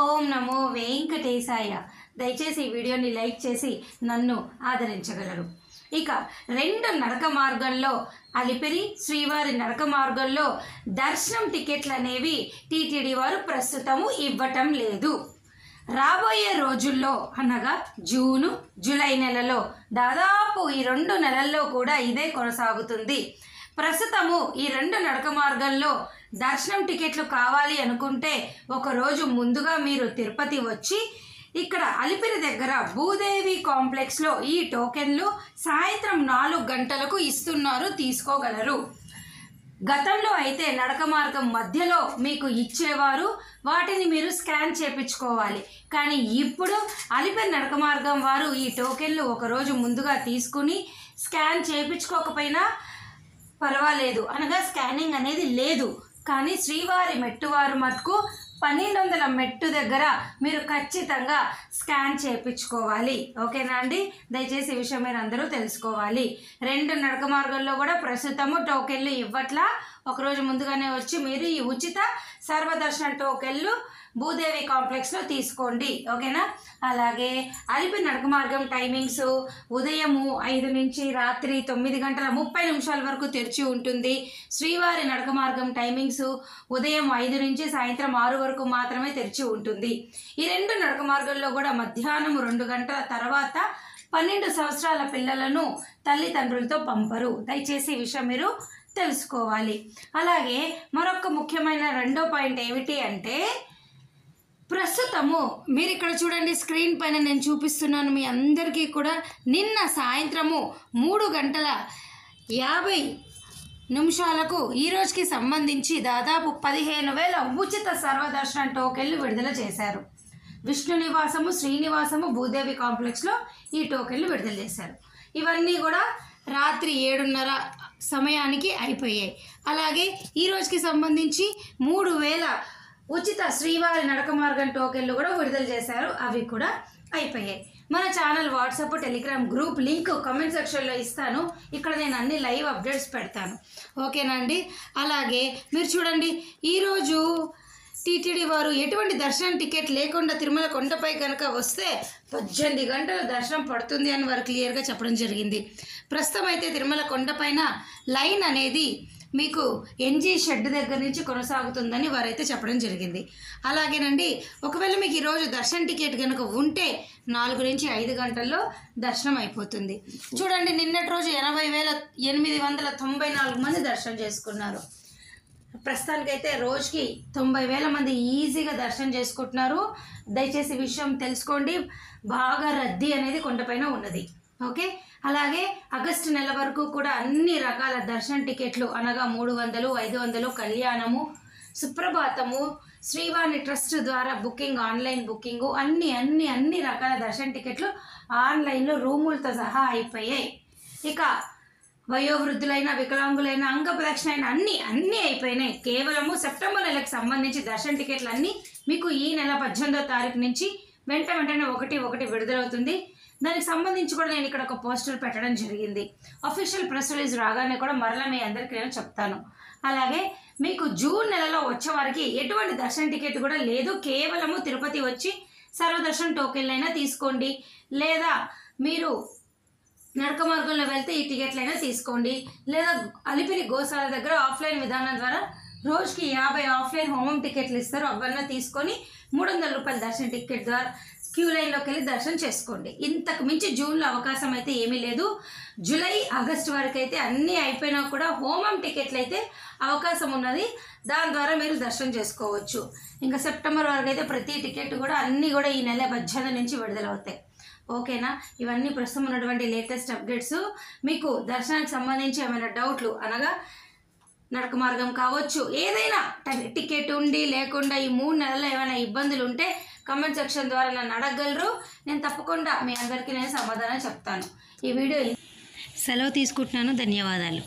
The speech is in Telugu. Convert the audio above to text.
ఓం నమో వెంకటేశాయ. దయచేసి ఈ వీడియోని లైక్ చేసి నన్ను ఆదరించగలరు. ఇక 2 నడక మార్గంలో అలిపిరి శ్రీవారి నడక మార్గంలో దర్శనం టికెట్లు అనేవి టీటీడీ వారు ప్రస్తుతము ఇవ్వటం లేదు. రాబోయే రోజుల్లో అనగా జూను జూలై నెలలో దాదాపు ఈ 2 నెలల్లో కూడా ఇదే కొనసాగుతుంది. ప్రస్తుతము ఈ 2 నడక మార్గంలో దర్శనం టికెట్లు కావాలి అనుకుంటే ఒకరోజు ముందుగా మీరు తిరుపతి వచ్చి ఇక్కడ అలిపిరి దగ్గర భూదేవి కాంప్లెక్స్లో ఈ టోకెన్లు సాయంత్రం 4 గంటలకు ఇస్తున్నారు, తీసుకోగలరు. గతంలో అయితే నడక మార్గం మధ్యలో మీకు ఇచ్చేవారు, వాటిని మీరు స్కాన్ చేయించుకోవాలి. కానీ ఇప్పుడు అలిపిరి నడక మార్గం వారు ఈ టోకెన్లు ఒకరోజు ముందుగా తీసుకుని స్కాన్ చేయించుకోకపోయినా పర్వాలేదు, అనగా స్కానింగ్ అనేది లేదు. కానీ శ్రీవారి మెట్టువారు మటుకు 1200 మెట్టు దగ్గర మీరు ఖచ్చితంగా స్కాన్ చేయించుకోవాలి. ఓకేనా అండి? దయచేసి ఈ విషయం మీరు అందరూ తెలుసుకోవాలి. 2 నడక మార్గంలో కూడా ప్రస్తుతము టోకెన్లు ఇవ్వట్లా. ఒకరోజు ముందుగానే వచ్చి మీరు ఈ ఉచిత సర్వదర్శన టోకెన్లు భూదేవి కాంప్లెక్స్లో తీసుకోండి. ఓకేనా? అలాగే అలిపిరి నడక మార్గం టైమింగ్స్ ఉదయము 5 నుంచి రాత్రి 9 గంటల 30 నిమిషాల వరకు తెరిచి ఉంటుంది. శ్రీవారి నడక మార్గం టైమింగ్స్ ఉదయం 5 నుంచి సాయంత్రం 6 వరకు మాత్రమే తెరిచి ఉంటుంది. ఈ 2 నడక మార్గంలో కూడా మధ్యాహ్నం 2 గంటల తర్వాత 12 సంవత్సరాల పిల్లలను తల్లిదండ్రులతో పంపరు. దయచేసి ఈ విషయం మీరు తెలుసుకోవాలి. అలాగే మరొక ముఖ్యమైన 2వ పాయింట్ ఏమిటి అంటే, ప్రస్తుతము మీరు ఇక్కడ చూడండి, స్క్రీన్ పైన నేను చూపిస్తున్నాను మీ అందరికీ కూడా. నిన్న సాయంత్రము 3 గంటల 50 నిమిషాలకు ఈ రోజుకి సంబంధించి దాదాపు 15,000 ఉచిత సర్వదర్శన టోకెన్లు విడుదల చేశారు. విష్ణు నివాసము, శ్రీనివాసము, భూదేవి కాంప్లెక్స్లో ఈ టోకెన్లు విడుదల చేశారు. ఇవన్నీ కూడా రాత్రి 7:30 సమయానికి అయిపోయాయి. అలాగే ఈ రోజుకి సంబంధించి 3,000 ఉచిత శ్రీవారి నడక మార్గం టోకెన్లు కూడా విడుదల చేశారు. అవి కూడా అయిపోయాయి. మన channel WhatsApp Telegram group link comment సెక్షన్లో ఇస్తాను. ఇక్కడ నేను అన్ని లైవ్ అప్డేట్స్ పెడతాను. ఓకేనా అండి? అలాగే మీరు చూడండి, ఈరోజు టీటీడీ వారు ఎటువంటి దర్శనం టికెట్ లేకుండా తిరుమల కొండపై కనుక వస్తే 18 గంటల దర్శనం పడుతుంది అని వారు క్లియర్గా చెప్పడం జరిగింది. ప్రస్తుతం అయితే తిరుమల కొండపైన లైన్ అనేది మీకు ఎన్జీ షెడ్ దగ్గర నుంచి కొనసాగుతుందని వారైతే చెప్పడం జరిగింది. అలాగేనండి, ఒకవేళ మీకు ఈరోజు దర్శనం టికెట్ కనుక ఉంటే 4 నుంచి 5 గంటల్లో దర్శనం అయిపోతుంది. చూడండి, నిన్నటి రోజు 80,894 మంది దర్శనం చేసుకున్నారు. ప్రస్తుతానికైతే రోజుకి 90,000 మంది ఈజీగా దర్శనం చేసుకుంటున్నారు. దయచేసి విషయం తెలుసుకోండి, బాగా రద్దీ అనేది కొండపైన ఉన్నది. ఓకే. అలాగే ఆగస్టు నెల వరకు కూడా అన్ని రకాల దర్శనం టికెట్లు అనగా 300, 500 కళ్యాణము, సుప్రభాతము, శ్రీవాణి ట్రస్ట్ ద్వారా బుకింగ్, ఆన్లైన్ బుకింగు అన్ని రకాల దర్శనం టికెట్లు ఆన్లైన్లో రూములతో సహా అయిపోయాయి. ఇక వయోవృద్ధులైన, వికలాంగులైన, అంగప్రదక్షిణ అయిన అన్నీ అయిపోయినాయి. కేవలము సెప్టెంబర్ నెలకు సంబంధించి దర్శనం టికెట్లు అన్నీ మీకు ఈ నెల 18వ తారీఖు నుంచి వెంటనే 1 విడుదలవుతుంది. దానికి సంబంధించి కూడా నేను ఇక్కడ ఒక పోస్టర్ పెట్టడం జరిగింది. అఫీషియల్ ప్రెస్ రిలీజ్ రాగానే కూడా మరలా మీ అందరికీ నేను చెప్తాను. అలాగే మీకు జూన్ నెలలో వచ్చేవారికి ఎటువంటి దర్శన టికెట్ కూడా లేదు. కేవలము తిరుపతి వచ్చి సర్వదర్శన టోకెన్లైనా తీసుకోండి, లేదా మీరు నడక మార్గంలో వెళ్తే ఈ టికెట్లైనా తీసుకోండి, లేదా అలిపిరి గోశాల దగ్గర ఆఫ్లైన్ విధానం ద్వారా రోజుకి 50 ఆఫ్లైన్ హోమం టికెట్లు ఇస్తారు. అవన్నీ తీసుకొని 300 రూపాయల దర్శన టికెట్ ద్వారా క్యూ లైన్లోకి వెళ్ళి దర్శనం చేసుకోండి. ఇంతకు మించి జూన్లో అవకాశం అయితే ఏమీ లేదు. జూలై, ఆగస్టు వరకు అయితే అన్నీ అయిపోయినా కూడా హోమం టికెట్లు అయితే అవకాశం ఉన్నది. దాని ద్వారా మీరు దర్శనం చేసుకోవచ్చు. ఇంకా సెప్టెంబర్ వరకు అయితే ప్రతి టికెట్ కూడా అన్నీ కూడా ఈ నెల 18 నుంచి విడుదలవుతాయి. ఓకేనా? ఇవన్నీ ప్రస్తుతం ఉన్నటువంటి లేటెస్ట్ అప్డేట్స్. మీకు దర్శనానికి సంబంధించి ఏమైనా డౌట్లు అనగా నడక మార్గం కావచ్చు, ఏదైనా టికెట్ ఉండి లేకుండా ఈ 3 నెలల్లో ఏమైనా ఇబ్బందులు ఉంటే కమెంట్ సెక్షన్ ద్వారా నన్ను అడగగలరు. నేను తప్పకుండా మీ అందరికీ నేను సమాధానం చెప్తాను. ఈ వీడియో సెలవు తీసుకుంటున్నాను. ధన్యవాదాలు.